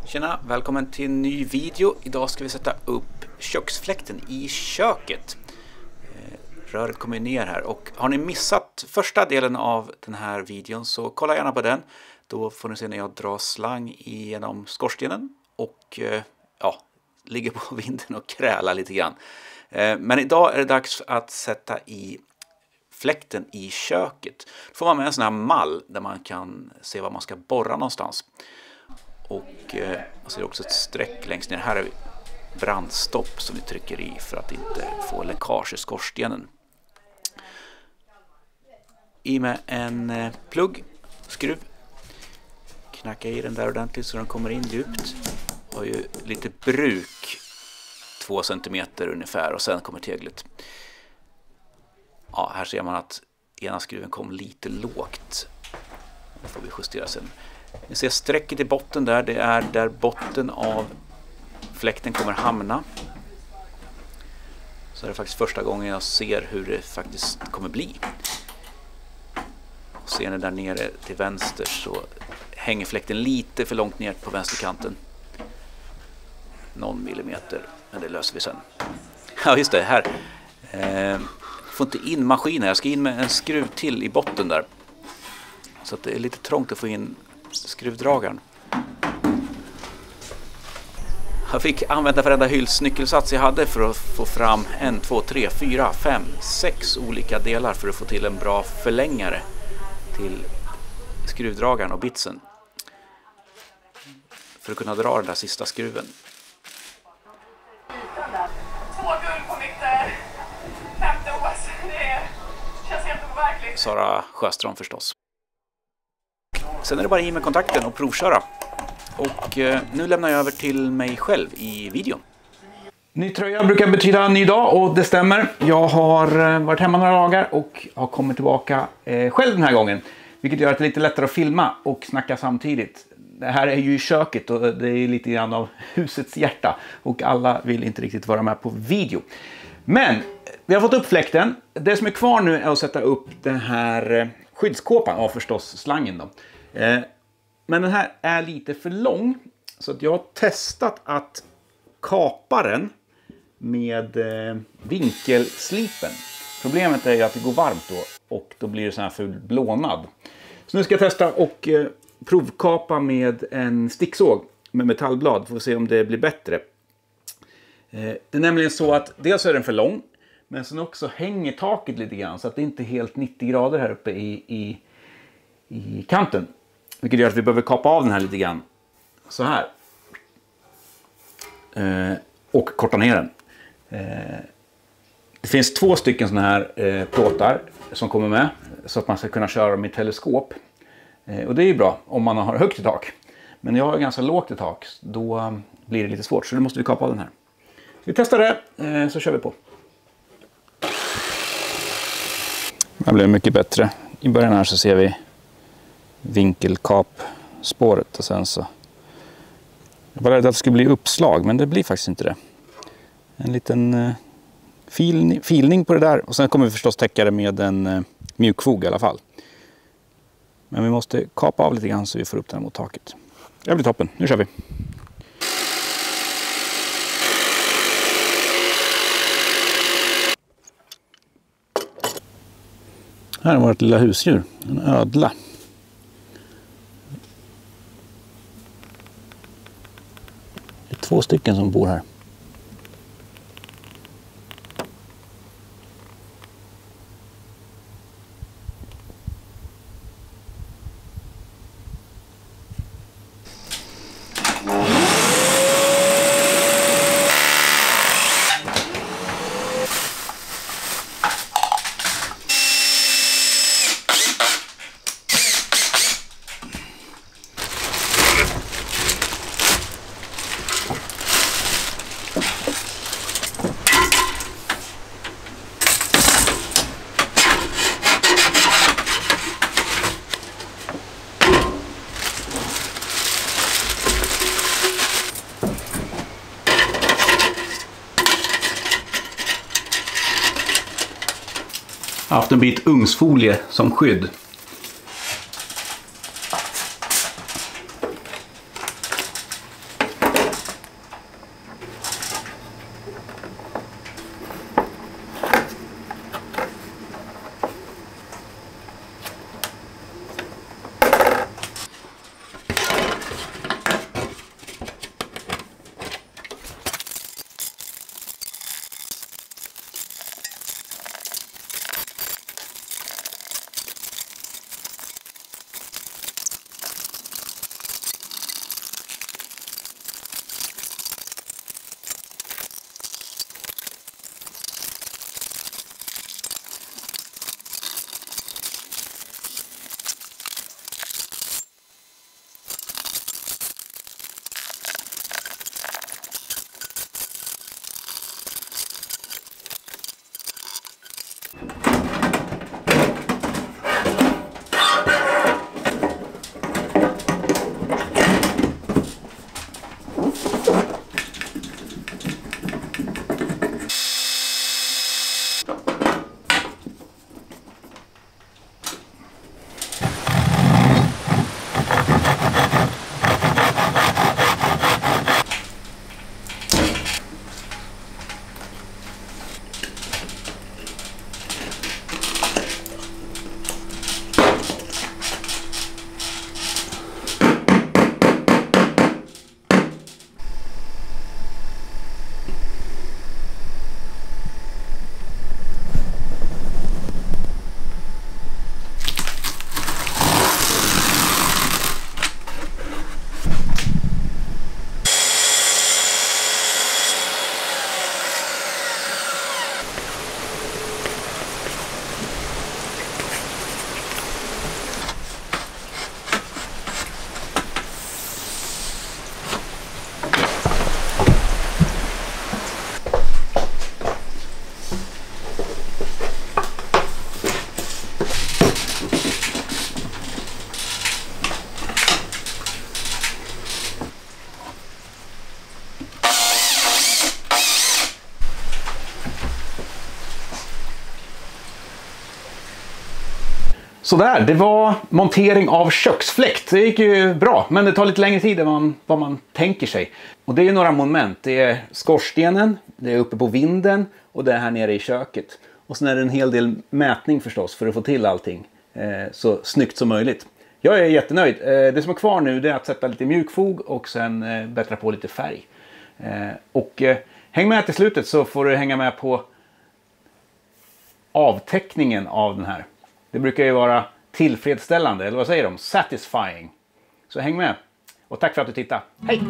Tjena, välkommen till en ny video. Idag ska vi sätta upp köksfläkten i köket. Röret kommer ner här, och har ni missat första delen av den här videon så kolla gärna på den. Då får ni se när jag drar slang genom skorstenen och ligger på vinden och krälar lite grann. Men idag är det dags att sätta i fläkten i köket. Då får man med en sån här mall där man kan se var man ska borra någonstans. Och så är det också ett streck längst ner. Här är brandstopp som vi trycker i för att inte få läckage i skorstenen. I med en plugg, skruv. Knacka i den där ordentligt så den kommer in djupt. Har ju lite bruk, 2 cm ungefär, och sen kommer teglet. Ja, här ser man att ena skruven kom lite lågt. Det får vi justera sen. Ni ser strecket i botten där. Det är där botten av fläkten kommer hamna. Så är det faktiskt första gången jag ser hur det faktiskt kommer bli. Och ser ni där nere till vänster så hänger fläkten lite för långt ner på vänsterkanten. Någon millimeter, men det löser vi sen. Ja, just det, här. Får inte in maskinen. Jag ska in med en skruv till i botten där. Så att det är lite trångt att få in skruvdragaren. Jag fick använda varenda hylsnyckelsats jag hade för att få fram 1, 2, 3, 4, 5, 6 olika delar för att få till en bra förlängare till skruvdragaren och bitsen. För att kunna dra den där sista skruven. 2 guld på mitt 5:e OS. Det känns helt overkligt. Sara Sjöström förstås. Sen är det bara in med kontakten och provköra. Och nu lämnar jag över till mig själv i videon. Ny tröja brukar betyda ny dag, och det stämmer. Jag har varit hemma några dagar och har kommit tillbaka själv den här gången. Vilket gör att det är lite lättare att filma och snacka samtidigt. Det här är ju i köket och det är lite grann av husets hjärta. Och alla vill inte riktigt vara med på video. Men vi har fått upp fläkten. Det som är kvar nu är att sätta upp den här skyddskåpan av förstås slangen då. Men den här är lite för lång, så att jag har testat att kapa den med vinkelslipen. Problemet är ju att det går varmt då, och då blir det så här ful blånad. Så nu ska jag testa och provkapa med en sticksåg med metallblad för att se om det blir bättre. Det är nämligen så att dels är den för lång, men sen också hänger taket lite grann så att det inte är helt 90 grader här uppe i kanten. Vilket gör att vi behöver kapa av den här lite grann. Så här. Och korta ner den. Det finns 2 stycken såna här plåtar som kommer med. Så att man ska kunna köra med teleskop. Och det är ju bra om man har högt i tak. Men jag har ganska lågt i tak. Då blir det lite svårt. Så då måste vi kapa av den här. Vi testar det, så kör vi på. Det blev mycket bättre. I början här så ser vi vinkelkapspåret, och sen så jag var rädd att det skulle bli uppslag, men det blir faktiskt inte det. En liten filning på det där, och sen kommer vi förstås täcka det med en mjukfog i alla fall. Men vi måste kapa av lite grann så vi får upp den mot taket. Det blir toppen, nu kör vi. Här har vårt lilla husdjur, en ödla. Det är 2 stycken som bor här. Jag har haft en bit ugnsfolie som skydd. Sådär, det var montering av köksfläkt. Det gick ju bra, men det tar lite längre tid än vad man tänker sig. Och det är ju några moment. Det är skorstenen, det är uppe på vinden och det är här nere i köket. Och sen är det en hel del mätning förstås för att få till allting så snyggt som möjligt. Jag är jättenöjd. Det som är kvar nu det är att sätta lite mjukfog och sen bättra på lite färg. Häng med till slutet så får du hänga med på avteckningen av den här. Det brukar ju vara tillfredsställande, eller vad säger de? Satisfying. Så häng med. Och tack för att du tittade. Hej!